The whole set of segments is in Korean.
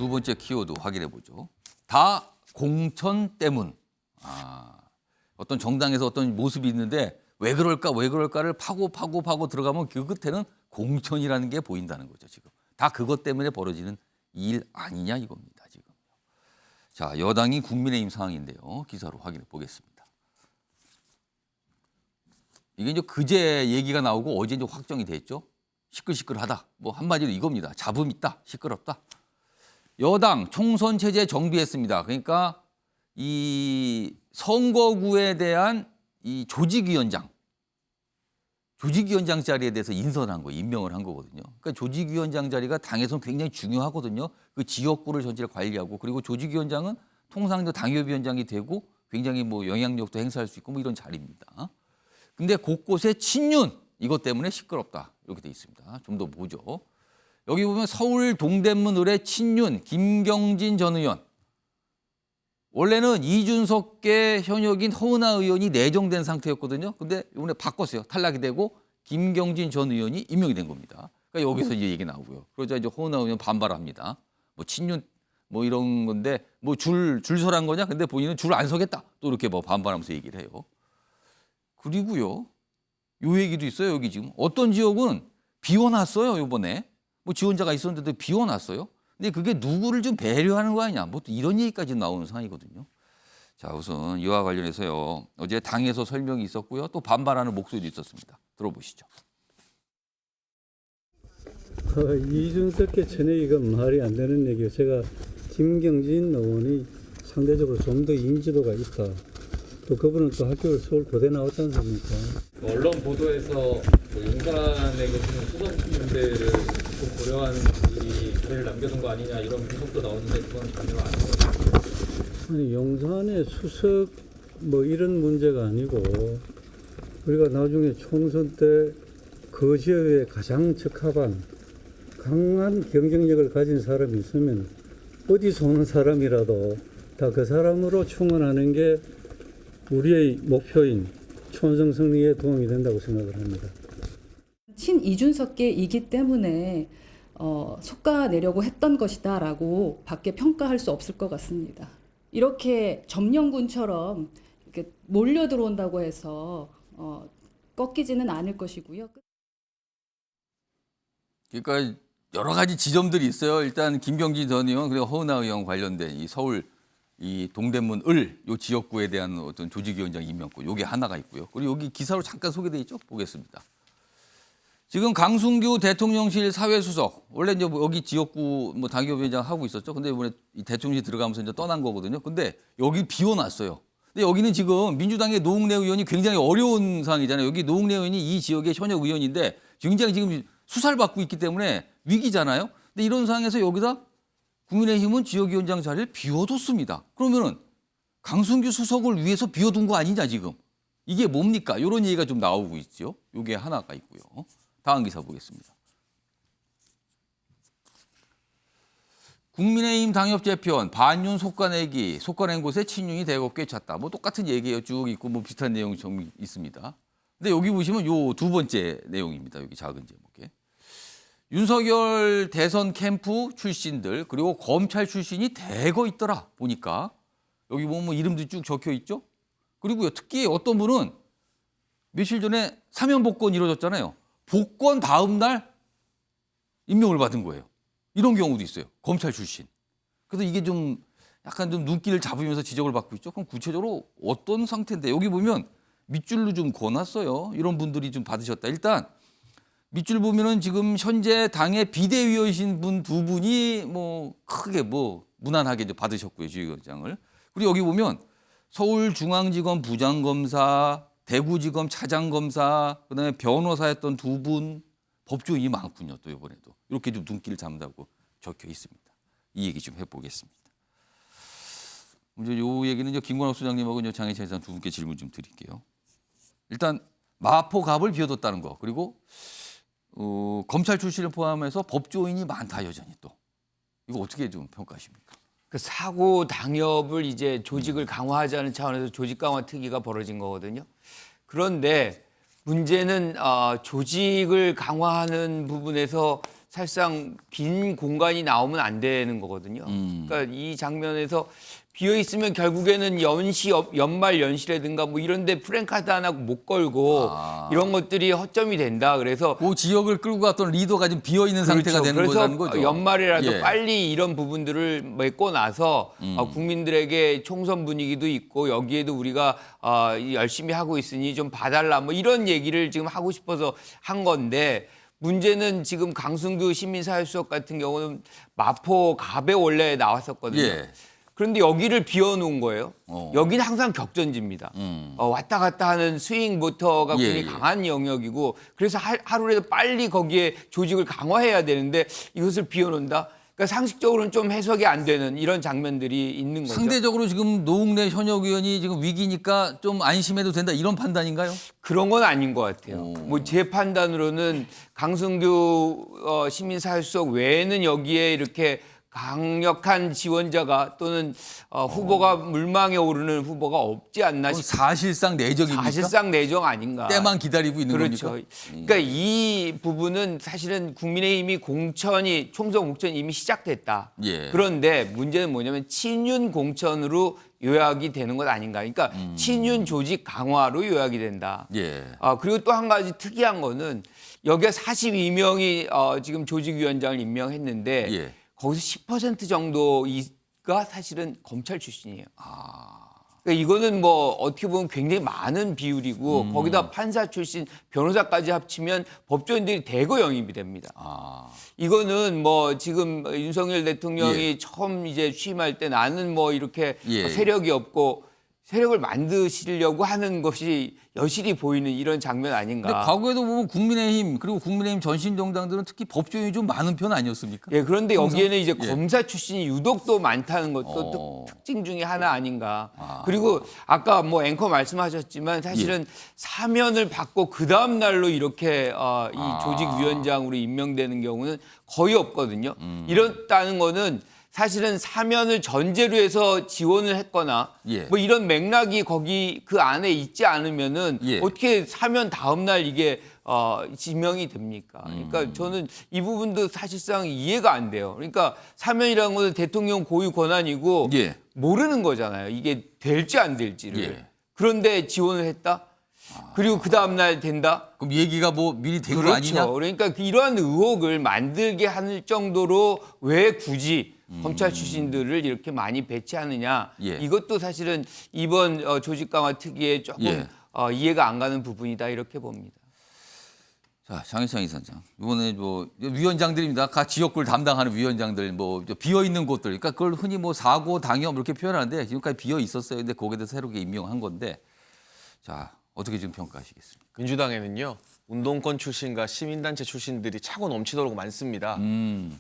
두 번째 키워드 확인해 보죠. 다 공천 때문. 어떤 정당에서 어떤 모습이 있는데 왜 그럴까를 파고 들어가면 그 끝에는 공천이라는 게 보인다는 거죠. 지금 다 그것 때문에 벌어지는 일 아니냐 이겁니다. 지금. 자, 여당이 국민의힘 상황인데요. 기사로 확인해 보겠습니다. 이게 이제 그제 얘기가 나오고 어제 이제 확정이 됐죠. 시끌시끌하다. 뭐 한마디로 이겁니다. 잡음 있다. 시끄럽다. 여당 총선 체제 정비했습니다. 그러니까 이 선거구에 대한 이 조직위원장 자리에 대해서 인선한 거, 임명을 한 거거든요. 그러니까 조직위원장 자리가 당에서는 굉장히 중요하거든요. 그 지역구를 전체를 관리하고 그리고 조직위원장은 통상 당협위원장이 되고 굉장히 뭐 영향력도 행사할 수 있고 뭐 이런 자리입니다. 근데 곳곳에 친윤 이것 때문에 시끄럽다 이렇게 돼 있습니다. 좀 더 보죠. 여기 보면 서울 동대문 을의 친윤 김경진 전 의원. 원래는 이준석계 현역인 허은하 의원이 내정된 상태였거든요. 근데 이번에 바꿨어요. 탈락이 되고 김경진 전 의원이 임명이 된 겁니다. 그러니까 여기서 이제 얘기 나오고요. 그러자 이제 허은하 의원 반발합니다. 뭐 친윤 뭐 이런 건데 뭐 줄 서란 거냐? 근데 본인은 줄 안 서겠다. 또 이렇게 뭐 반발하면서 얘기를 해요. 그리고요. 요 얘기도 있어요. 여기 지금 어떤 지역은 비워놨어요. 이번에 뭐 지원자가 있었는데도 비워놨어요. 근데 그게 누구를 좀 배려하는 거 아니냐. 뭐 이런 얘기까지 나오는 상황이거든요. 자, 우선 이와 관련해서요. 어제 당에서 설명이 있었고요. 또 반발하는 목소리도 있었습니다. 들어보시죠. 이준석계 전에 말이 안 되는 얘기예요. 제가 김경진 의원이 상대적으로 좀 더 인지도가 있다. 또 그분은 또 학교를 서울 고대 나왔지 않습니까? 언론 보도에서 용산에 계시는 수석분들을 좀 고려한 이 자리를 남겨둔 거 아니냐 이런 분석도 나오는데 그건 전혀 아니에요. 아니 용산의 수석 뭐 이런 문제가 아니고 우리가 나중에 총선 때 그 지역에 가장 적합한 강한 경쟁력을 가진 사람이 있으면 어디서 오는 사람이라도 다 그 사람으로 충원하는 게 우리의 목표인 총선 승리에 도움이 된다고 생각을 합니다. 친 이준석계이기 때문에 속아내려고 했던 것이다라고 밖에 평가할 수 없을 것 같습니다. 이렇게 점령군처럼 이렇게 몰려 들어온다고 해서 꺾이지는 않을 것이고요. 그러니까 여러 가지 지점들이 있어요. 일단 김경진 전 의원 그리고 허은하 의원 관련된 이 서울 이 동대문 요 지역구에 대한 어떤 조직위원장 임명권 요게 하나가 있고요. 그리고 여기 기사로 잠깐 소개돼 있죠. 보겠습니다. 지금 강승규 대통령실 사회수석 원래 이제 뭐 여기 지역구 뭐 당협위원장 하고 있었죠. 근데 이번에 이 대통령실 들어가면서 이제 떠난 거거든요. 근데 여기 비워놨어요. 근데 여기는 지금 민주당의 노웅래 의원이 굉장히 어려운 상황이잖아요. 여기 노웅래 의원이 이 지역의 현역 의원인데 굉장히 지금 수사를 받고 있기 때문에 위기잖아요. 근데 이런 상황에서 여기다 국민의힘은 지역위원장 자리를 비워뒀습니다. 그러면은 강승규 수석을 위해서 비워둔 거 아니냐 지금. 이게 뭡니까? 이런 얘기가 좀 나오고 있죠. 이게 하나가 있고요. 다음 기사 보겠습니다. 국민의힘 당협재편 반윤 속가낸 곳에 친윤이 대거 꿰찼다. 뭐 똑같은 얘기예요. 쭉 있고 뭐 비슷한 내용이 좀 있습니다. 근데 여기 보시면 요 두 번째 내용입니다. 여기 작은 제목에. 윤석열 대선 캠프 출신들 그리고 검찰 출신이 대거 있더라 보니까 여기 보면 뭐 이름도 쭉 적혀 있죠. 그리고요 특히 어떤 분은 며칠 전에 사면 복권 이루어졌잖아요. 복권 다음 날 임명을 받은 거예요. 이런 경우도 있어요. 검찰 출신. 그래서 이게 좀 약간 좀 눈길을 잡으면서 지적을 받고 있죠. 그럼 구체적으로 어떤 상태인데 여기 보면 밑줄로 좀 그어놨어요. 이런 분들이 좀 받으셨다. 일단 밑줄 보면은 지금 현재 당의 비대위원이신 분 두 분이 뭐 크게 뭐 무난하게 이제 받으셨고요. 주의위원장을. 그리고 여기 보면 서울중앙지검 부장검사, 대구지검 차장검사, 그다음에 변호사였던 두 분 법조인이 많군요. 또 이번에도 이렇게 좀 눈길을 잡는다고 적혀 있습니다. 이 얘기 좀 해보겠습니다. 이제 요 얘기는 이제 김관옥 소장님하고 이제 장혜찬 두 분께 질문 좀 드릴게요. 일단 마포갑을 비워뒀다는 거 그리고 검찰 출신을 포함해서 법조인이 많다 여전히 또 이거 어떻게 좀 평가하십니까? 그 사고 당협을 이제 조직을 강화하자는 차원에서 조직 강화 특위가 벌어진 거거든요. 그런데 문제는 조직을 강화하는 부분에서 사실상 빈 공간이 나오면 안 되는 거거든요. 그러니까 이 장면에서 비어 있으면 결국에는 연말 연시라든가 뭐 이런데 프랭카드 하나 못 걸고 이런 것들이 허점이 된다. 그래서 그 지역을 끌고 갔던 리더가 지금 비어 있는 상태가 되는 그래서 거라는 거죠. 연말이라도 예. 빨리 이런 부분들을 메꿔 나서 국민들에게 총선 분위기도 있고 여기에도 우리가 열심히 하고 있으니 좀 봐달라 뭐 이런 얘기를 지금 하고 싶어서 한 건데 문제는 지금 강승규 시민사회수석 같은 경우는 마포 갑에 원래 나왔었거든요. 예. 그런데 여기를 비워놓은 거예요. 어. 여기는 항상 격전지입니다. 왔다 갔다 하는 스윙 모터가 예, 굉장히 예. 강한 영역이고 그래서 하루라도 빨리 거기에 조직을 강화해야 되는데 이것을 비워놓는다. 그러니까 상식적으로는 좀 해석이 안 되는 이런 장면들이 있는 거죠. 상대적으로 지금 노웅래 현역 의원이 지금 위기니까 좀 안심해도 된다 이런 판단인가요? 그런 건 아닌 것 같아요. 오. 뭐 제 판단으로는 강승규 시민사회수석 외에는 여기에 이렇게 강력한 지원자가 또는 후보가 물망에 오르는 후보가 없지 않나 그럼 싶습니다. 사실상 내적입니까? 사실상 내정 아닌가. 때만 기다리고 있는 그렇죠. 겁니까? 그러니까 이 부분은 사실은 국민의힘이 총선 공천이 이미 시작됐다. 예. 그런데 문제는 뭐냐면 친윤 공천으로 요약이 되는 것 아닌가. 그러니까 친윤 조직 강화로 요약이 된다. 예. 그리고 또 한 가지 특이한 거는 여기에 42명이 지금 조직위원장을 임명했는데 예. 거기서 10% 정도가 사실은 검찰 출신이에요. 그러니까 이거는 뭐 어떻게 보면 굉장히 많은 비율이고 거기다 판사 출신, 변호사까지 합치면 법조인들이 대거 영입이 됩니다. 이거는 뭐 지금 윤석열 대통령이 예. 처음 이제 취임할 때 나는 뭐 이렇게 예. 세력이 없고 세력을 만드시려고 하는 것이 여실히 보이는 이런 장면 아닌가. 근데 과거에도 보면 국민의힘 그리고 국민의힘 전신 정당들은 특히 법조인이 좀 많은 편 아니었습니까? 예, 그런데 항상? 여기에는 이제 예. 검사 출신이 유독 또 많다는 것도 또 특징 중에 하나 아닌가. 그리고 아까 뭐 앵커 말씀하셨지만 사실은 사면을 받고 그 다음 날로 이렇게 이 조직위원장으로 임명되는 경우는 거의 없거든요. 이렇다는 거는 사실은 사면을 전제로 해서 지원을 했거나 예. 뭐 이런 맥락이 거기 그 안에 있지 않으면은 예. 어떻게 사면 다음 날 이게 지명이 됩니까? 그러니까 저는 이 부분도 사실상 이해가 안 돼요. 그러니까 사면이라는 것은 대통령 고유 권한이고 예. 모르는 거잖아요. 이게 될지 안 될지를. 예. 그런데 지원을 했다? 그리고 그 다음 날 된다? 그럼 얘기가 뭐 미리 된 거 그렇죠. 아니냐? 그러니까 이러한 의혹을 만들게 할 정도로 왜 굳이 검찰 출신들을 이렇게 많이 배치하느냐. 예. 이것도 사실은 이번 조직 강화 특위에 조금 예. 이해가 안 가는 부분이다 이렇게 봅니다. 자, 장희창 이사장. 이번에 뭐 위원장들입니다. 각 지역구를 담당하는 위원장들 뭐 비어 있는 곳들. 그러니까 그걸 흔히 뭐 사고 당협 이렇게 표현하는데 지금까지 비어 있었어요. 근데 거기에 대해서 새롭게 임명한 건데. 자, 어떻게 지금 평가하시겠습니까? 민주당에는요. 운동권 출신과 시민단체 출신들이 차고 넘치도록 많습니다.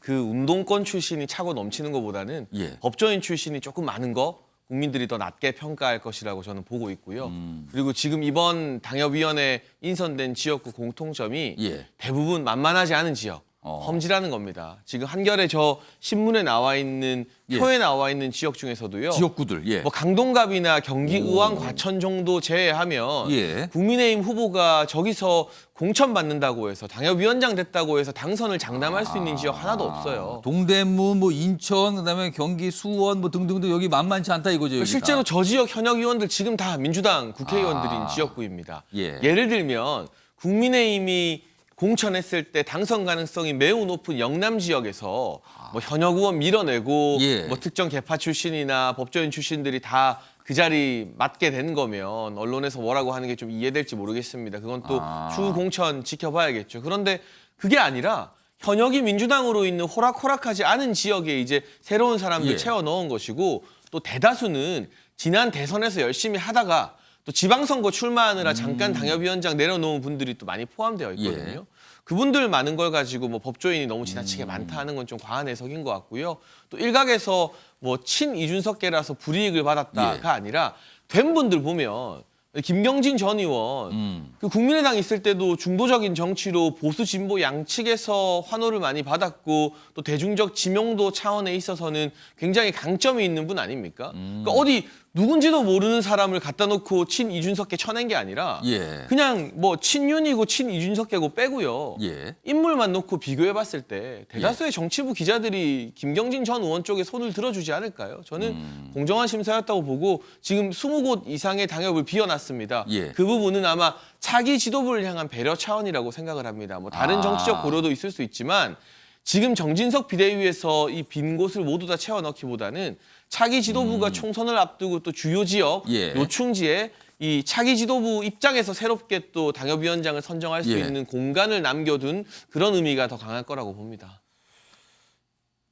그 운동권 출신이 차고 넘치는 것보다는 예. 법조인 출신이 조금 많은 거 국민들이 더 낮게 평가할 것이라고 저는 보고 있고요. 그리고 지금 이번 당협위원회 인선된 지역구 공통점이 예. 대부분 만만하지 않은 지역, 험지라는 겁니다. 지금 한겨레 저 신문에 나와 있는 표에 나와 있는 지역 중에서도요. 지역구들. 예. 뭐 강동갑이나 경기 의왕 과천 정도 제외하면 예. 국민의힘 후보가 저기서 공천 받는다고 해서 당협위원장 됐다고 해서 당선을 장담할 수 있는 지역 하나도 없어요. 동대문, 뭐 인천, 그다음에 경기, 수원 뭐 등등등 여기 만만치 않다 이거죠. 여기가. 실제로 저 지역 현역 의원들 지금 다 민주당 국회의원들인 지역구입니다. 예. 예를 들면 국민의힘이 공천했을 때 당선 가능성이 매우 높은 영남 지역에서 뭐 현역 의원 밀어내고 예. 뭐 특정 계파 출신이나 법조인 출신들이 다 그 자리 맡게 된 거면 언론에서 뭐라고 하는 게 좀 이해될지 모르겠습니다. 그건 또 추후 공천 지켜봐야겠죠. 그런데 그게 아니라 현역이 민주당으로 있는 호락호락하지 않은 지역에 이제 새로운 사람들 예. 채워 넣은 것이고 또 대다수는 지난 대선에서 열심히 하다가 또 지방선거 출마하느라 잠깐 당협위원장 내려놓은 분들이 또 많이 포함되어 있거든요. 예. 그분들 많은 걸 가지고 뭐 법조인이 너무 지나치게 많다 하는 건 좀 과한 해석인 것 같고요. 또 일각에서 뭐 친 이준석계라서 불이익을 받았다가 아니라 된 분들 보면 김경진 전 의원 그 국민의당 있을 때도 중도적인 정치로 보수 진보 양측에서 환호를 많이 받았고 또 대중적 지명도 차원에 있어서는 굉장히 강점이 있는 분 아닙니까? 그러니까 어디 누군지도 모르는 사람을 갖다 놓고 친 이준석계 쳐낸 게 아니라 예. 그냥 뭐 친윤이고 친 이준석계고 빼고요. 예. 인물만 놓고 비교해봤을 때 대다수의 정치부 기자들이 김경진 전 의원 쪽에 손을 들어주지 않을까요? 저는 공정한 심사였다고 보고 지금 20곳 이상의 당협을 비워놨습니다. 예. 그 부분은 아마 차기 지도부를 향한 배려 차원이라고 생각을 합니다. 뭐 다른 정치적 고려도 있을 수 있지만 지금 정진석 비대위에서 이 빈 곳을 모두 다 채워넣기보다는 차기 지도부가 총선을 앞두고 또 주요 지역, 예. 노충지에 이 차기 지도부 입장에서 새롭게 또 당협위원장을 선정할 수 예. 있는 공간을 남겨둔 그런 의미가 더 강할 거라고 봅니다.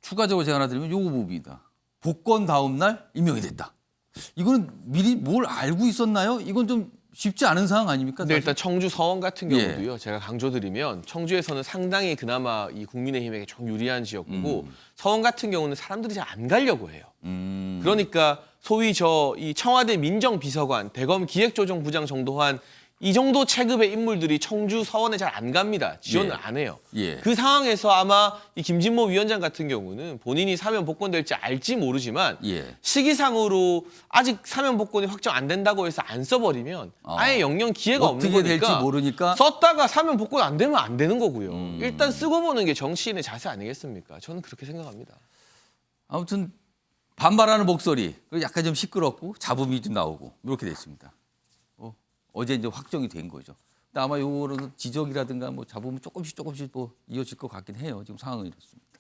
추가적으로 제가 하나 드리면 요거 부분이다. 복권 다음 날 임명이 됐다. 이거는 미리 뭘 알고 있었나요? 이건 좀 쉽지 않은 상황 아닙니까? 근데 사실? 일단 청주 서원 같은 예. 경우도요. 제가 강조드리면 청주에서는 상당히 그나마 이 국민의힘에게 좀 유리한 지역구고 서원 같은 경우는 사람들이 잘 안 가려고 해요. 그러니까 소위 이 청와대 민정비서관, 대검 기획조정부장 정도 한 이 정도 체급의 인물들이 청주 서원에 잘 안 갑니다. 지원을 예. 안 해요. 예. 그 상황에서 아마 이 김진모 위원장 같은 경우는 본인이 사면 복권될지 알지 모르지만 예. 시기상으로 아직 사면 복권이 확정 안 된다고 해서 안 써버리면 아예 영영 기회가 없는 어떻게 거니까 될지 모르니까 썼다가 사면 복권 안 되면 안 되는 거고요. 일단 쓰고 보는 게 정치인의 자세 아니겠습니까? 저는 그렇게 생각합니다. 아무튼 반발하는 목소리 그리고 약간 좀 시끄럽고 잡음이 좀 나오고 이렇게 됐습니다. 어제 이제 확정이 된 거죠. 근데 아마 요거는 지적이라든가 뭐 잡음은 조금씩 뭐 이어질 것 같긴 해요. 지금 상황은 이렇습니다.